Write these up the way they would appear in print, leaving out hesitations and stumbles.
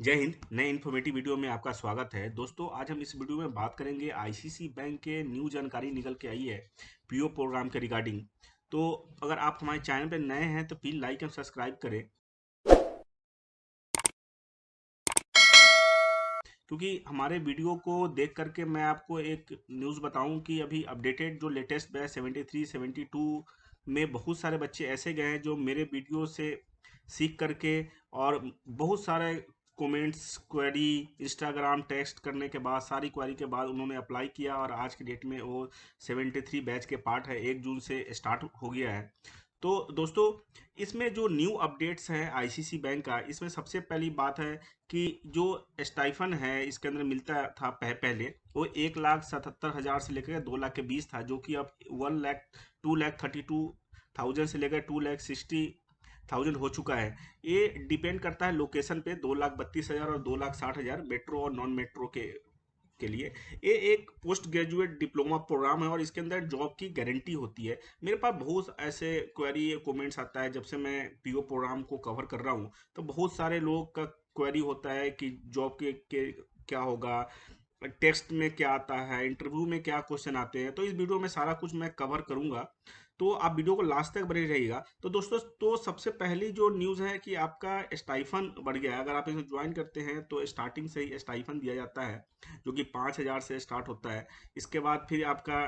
जय हिंद। नए informative video में आपका स्वागत है। दोस्तों, आज हम इस वीडियो में बात करेंगे आईसीसी बैंक के न्यू जानकारी निकल के आई है पीओ प्रोग्राम के रिगार्डिंग। तो अगर आप हमारे चैनल पर नए हैं तो प्लीज लाइक एंड सब्सक्राइब करें, क्योंकि हमारे वीडियो को देख करके मैं आपको एक न्यूज़ बताऊं कि अभी अपडेटेड जो लेटेस्ट बैच 73 72 में बहुत सारे बच्चे ऐसे गए हैं जो मेरे वीडियो से सीख करके और बहुत सारे कमेंट्स क्वेरी इंस्टाग्राम टेक्स्ट करने के बाद सारी क्वेरी के बाद उन्होंने अप्लाई किया और आज की डेट में वो 73 बैच के पार्ट है। 1 जून से स्टार्ट हो गया है। तो दोस्तों, इसमें जो न्यू अपडेट्स हैं आईसीसी बैंक का, इसमें सबसे पहली बात है कि जो स्टाइफन है इसके अंदर मिलता था पहले वो 1,77,000 से लेकर 2,00,020 था, जो कि अब 2,32,000 से लेकर 2,60,000 हो चुका है। ये डिपेंड करता है लोकेशन पे, 2,32,000 और 2,60,000 मेट्रो और नॉन मेट्रो के लिए। ये एक पोस्ट ग्रेजुएट डिप्लोमा प्रोग्राम है और इसके अंदर जॉब की गारंटी होती है। मेरे पास बहुत ऐसे क्वेरी कमेंट्स आता है जब से मैं पीओ प्रोग्राम को कवर कर रहा हूँ, तो बहुत सारे लोग का क्वेरी होता है कि जॉब के क्या होगा, टेक्स्ट में क्या आता है, इंटरव्यू में क्या क्वेश्चन आते हैं। तो इस वीडियो में सारा कुछ मैं कवर करूंगा, तो आप वीडियो को लास्ट तक बने रहिएगा। तो दोस्तों, तो सबसे पहली जो न्यूज़ है कि आपका स्टाइफन बढ़ गया है। अगर आप इसमें ज्वाइन करते हैं तो स्टार्टिंग से ही स्टाइफन दिया जाता है, जो कि 5,000 से स्टार्ट होता है। इसके बाद फिर आपका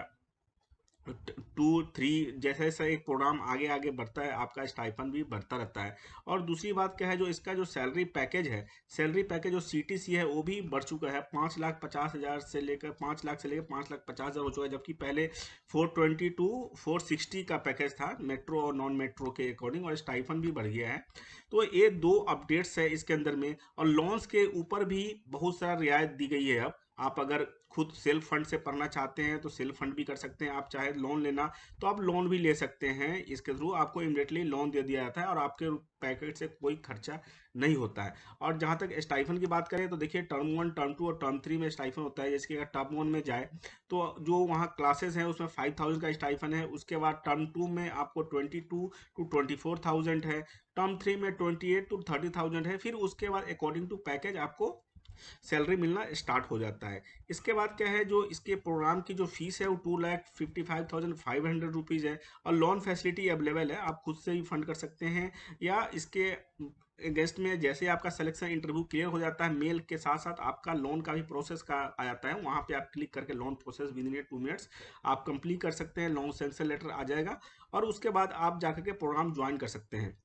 2 3 जैसे जैसे एक प्रोग्राम आगे आगे बढ़ता है आपका स्टाइफन भी बढ़ता रहता है। और दूसरी बात क्या है, जो इसका जो सैलरी पैकेज है, सैलरी पैकेज जो सीटीसी है वो भी बढ़ चुका है। 5,50,000 से लेकर 5 लाख से लेकर 5,50,000 हो चुका है, जबकि पहले 420 to 460 का पैकेज था मेट्रो और नॉन मेट्रो के अकॉर्डिंग, और स्टाइफन भी बढ़ गया है। तो ये दो अपडेट्स है इसके अंदर में। और लोन्स के ऊपर भी बहुत सारा रियायत दी गई है। अब आप अगर खुद सेल्फ फंड से पढ़ना चाहते हैं तो सेल्फ फंड भी कर सकते हैं। आप चाहे लोन लेना तो आप लोन भी ले सकते हैं। इसके थ्रू आपको इमीडिएटली लोन दे दिया जाता है और आपके पैकेट से कोई खर्चा नहीं होता है। और जहाँ तक स्टाइफन की बात करें तो देखिए, टर्म 1 टर्म 2 और टर्म 3 में स्टाइफन होता है। जैसे कि अगर टर्म 1 में जाए तो जो वहाँ क्लासेस हैं उसमें 5,000 का स्टाइफन है। उसके बाद टर्म 2 में आपको 22 to 24,000 है। टर्म 3 में 28 to 30,000 है। फिर उसके बाद अकॉर्डिंग टू पैकेज आपको सैलरी मिलना स्टार्ट हो जाता है। इसके बाद क्या है, जो इसके प्रोग्राम की जो फीस है वो 2,55,500 रुपीज़ है। और लोन फैसिलिटी अवेलेबल है, आप खुद से ही फंड कर सकते हैं। या इसके अगेंस्ट में जैसे आपका सिलेक्शन इंटरव्यू क्लियर हो जाता है, मेल के साथ साथ आपका लोन का भी प्रोसेस का आ जाता है। वहाँ पे आप क्लिक करके loan process with in 2 minutes आप कंप्लीट कर सकते हैं। लोन सेंक्शन लेटर आ जाएगा और उसके बाद आप जाकर के प्रोग्राम ज्वाइन कर सकते हैं।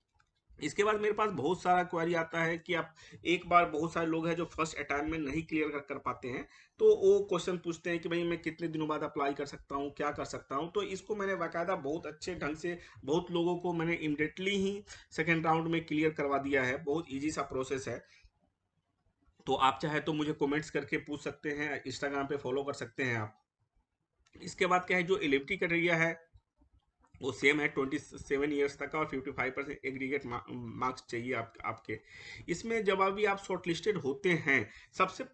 इसके बाद मेरे पास बहुत सारा क्वेरी आता है कि आप एक बार, बहुत सारे लोग हैं जो फर्स्ट अटैम्प्ट में नहीं क्लियर कर पाते हैं, तो वो क्वेश्चन पूछते हैं कि भाई मैं कितने दिनों बाद अप्लाई कर सकता हूँ, क्या कर सकता हूँ। तो इसको मैंने बाकायदा बहुत अच्छे ढंग से बहुत लोगों को मैंने इमिडिएटली ही सेकेंड राउंड में क्लियर करवा दिया है। बहुत ईजी सा प्रोसेस है। तो आप चाहे तो मुझे कमेंट्स करके पूछ सकते हैं, इंस्टाग्राम पे फॉलो कर सकते हैं आप। इसके बाद क्या है, जो एलिजिबिलिटी क्राइटेरिया है वो सेम है, 27 ईयर्स तक का, और 55% एग्रीगेट मार्क्स चाहिए आपके। इसमें जब अभी आप शॉर्टलिस्टेड होते हैं, सबसे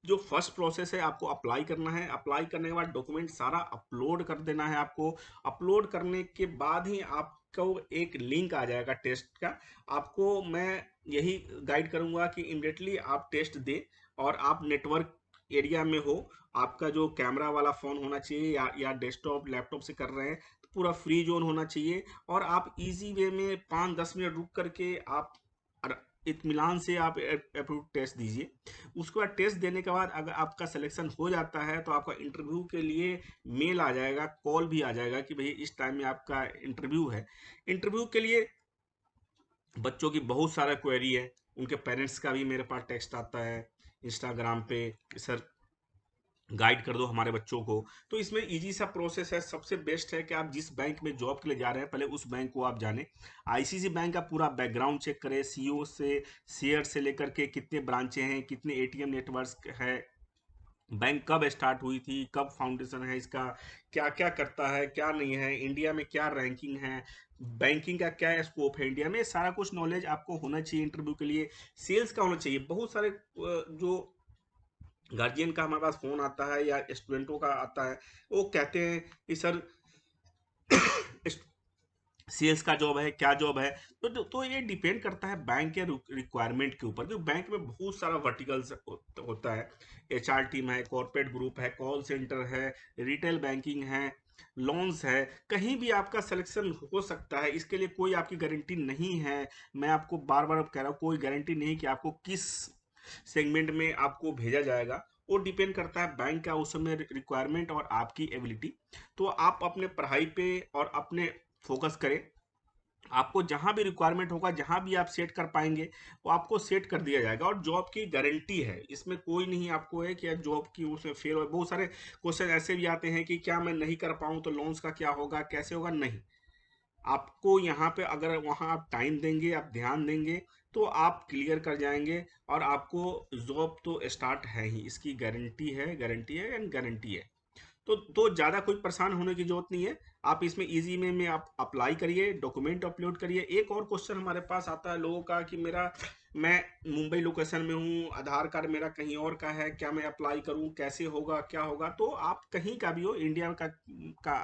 जो फर्स्ट प्रोसेस है आपको अप्लाई करना है। अप्लाई करने के बाद डॉक्यूमेंट सारा अपलोड कर देना है आपको। अपलोड करने के बाद ही आपको एक लिंक आ जाएगा टेस्ट का। आपको मैं यही गाइड करूंगा कि इमिडिएटली आप टेस्ट दें। और आप नेटवर्क एरिया में हो, आपका जो कैमरा वाला फोन होना चाहिए या डेस्कटॉप लैपटॉप से कर रहे हैं तो पूरा फ्री जोन होना चाहिए। और आप इजी वे में 5-10 मिनट रुक करके आप इत्मीनान से आप अप्रूव टेस्ट दीजिए। उसके बाद टेस्ट देने के बाद अगर आपका सिलेक्शन हो जाता है तो आपका इंटरव्यू के लिए मेल आ जाएगा, कॉल भी आ जाएगा कि भाई इस टाइम में आपका इंटरव्यू है। इंटरव्यू के लिए बच्चों की बहुत सारा क्वेरी है, उनके पेरेंट्स का भी मेरे पास टेक्स्ट आता है इंस्टाग्राम पे, सर गाइड कर दो हमारे बच्चों को। तो इसमें इजी सा प्रोसेस है। सबसे बेस्ट है कि आप जिस बैंक में जॉब के लिए जा रहे हैं पहले उस बैंक को आप जानें। आईसीसी बैंक का पूरा बैकग्राउंड चेक करें, सीईओ से शेयर से लेकर के कितने ब्रांचें हैं, कितने एटीएम नेटवर्क है, बैंक कब स्टार्ट हुई थी, कब फाउंडेशन है इसका, क्या क्या करता है क्या नहीं है, इंडिया में क्या रैंकिंग है, बैंकिंग का क्या स्कोप है इंडिया में, सारा कुछ नॉलेज आपको होना चाहिए इंटरव्यू के लिए। सेल्स का होना चाहिए। बहुत सारे जो गार्जियन का हमारे पास फोन आता है या स्टूडेंटों का आता है, वो कहते हैं कि सर सेल्स का जॉब है, क्या जॉब है। तो ये डिपेंड करता है बैंक के रिक्वायरमेंट के ऊपर, क्योंकि बैंक में बहुत सारा वर्टिकल्स होता है। एचआर टीम है, कॉर्पोरेट ग्रुप है, कॉल सेंटर है, रिटेल बैंकिंग है, लोन्स है। कहीं भी आपका सिलेक्शन हो सकता है, इसके लिए कोई आपकी गारंटी नहीं है। मैं आपको बार बार कह रहा हूँ, कोई गारंटी नहीं कि आपको किस सेगमेंट में आपको भेजा जाएगा। वो डिपेंड करता है बैंक का उस समय रिक्वायरमेंट और आपकी एबिलिटी। तो आप अपने पढ़ाई पे और अपने फोकस करें। आपको जहां भी रिक्वायरमेंट होगा, जहां भी आप सेट कर पाएंगे, वो आपको सेट कर दिया जाएगा। और जॉब की गारंटी है, इसमें कोई नहीं आपको है कि जॉब की उसमें फेल हो। बहुत सारे क्वेश्चन ऐसे भी आते हैं कि क्या मैं नहीं कर पाऊं तो लोन्स का क्या होगा, कैसे होगा। नहीं, आपको यहाँ पे अगर वहाँ आप टाइम देंगे, आप ध्यान देंगे, तो आप क्लियर कर जाएंगे। और आपको जॉब तो स्टार्ट है ही, इसकी गारंटी है, गारंटी है एंड गारंटी है। तो ज़्यादा कोई परेशान होने की जरूरत नहीं है। आप इसमें इजी में आप अप्लाई करिए, डॉक्यूमेंट अपलोड करिए। एक और क्वेश्चन हमारे पास आता है लोगों का कि मेरा मैं मुंबई लोकेशन में हूँ, आधार कार्ड मेरा कहीं और का है, क्या मैं अप्लाई करूँ, कैसे होगा, क्या होगा। तो आप कहीं का भी हो, इंडिया का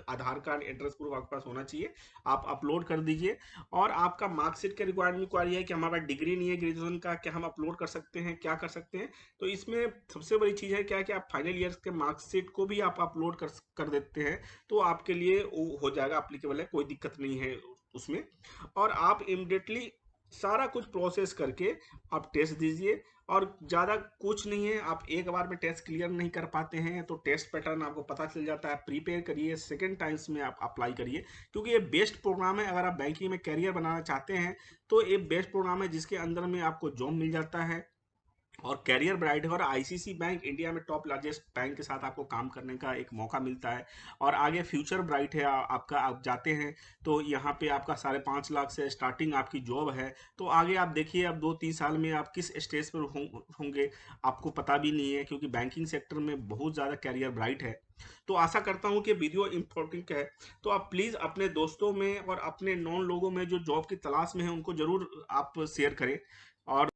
आधार कार्ड एड्रेस प्रूफ आपके पास होना चाहिए। आप अपलोड कर दीजिए। और आपका मार्कशीट के रिक्वायरमेंट क्वारी है कि हमारा डिग्री नहीं है ग्रेजुएशन का, क्या हम अपलोड कर सकते हैं, क्या कर सकते हैं। तो इसमें सबसे बड़ी चीज़ है क्या कि आप फाइनल ईयर के मार्कशीट को भी आप अपलोड कर देते हैं, तो आपके लिए वो हो जाएगा, अप्लीकेबल है, कोई दिक्कत नहीं है उसमें। और आप इमिडिएटली सारा कुछ प्रोसेस करके आप टेस्ट दीजिए। और ज़्यादा कुछ नहीं है, आप एक बार में टेस्ट क्लियर नहीं कर पाते हैं तो टेस्ट पैटर्न आपको पता चल जाता है, प्रिपेयर करिए, सेकेंड टाइम्स में आप अप्लाई करिए। क्योंकि ये बेस्ट प्रोग्राम है, अगर आप बैंकिंग में करियर बनाना चाहते हैं तो ये बेस्ट प्रोग्राम है, जिसके अंदर में आपको जॉब मिल जाता है। और कैरियर ब्राइट है, और आईसीसी बैंक इंडिया में टॉप लार्जेस्ट बैंक के साथ आपको काम करने का एक मौका मिलता है। और आगे फ्यूचर ब्राइट है, आपका आप जाते हैं तो यहाँ पे आपका 5.5 लाख से स्टार्टिंग आपकी जॉब है। तो आगे आप देखिए, अब 2-3 साल में आप किस स्टेज पर होंगे, आपको पता भी नहीं है, क्योंकि बैंकिंग सेक्टर में बहुत ज़्यादा कैरियर ब्राइट है। तो आशा करता हूँ कि वीडियो इंपॉर्टेंट है। तो आप प्लीज़ अपने दोस्तों में और अपने नॉन लोगों में जो जॉब की तलाश में है, उनको ज़रूर आप शेयर करें। और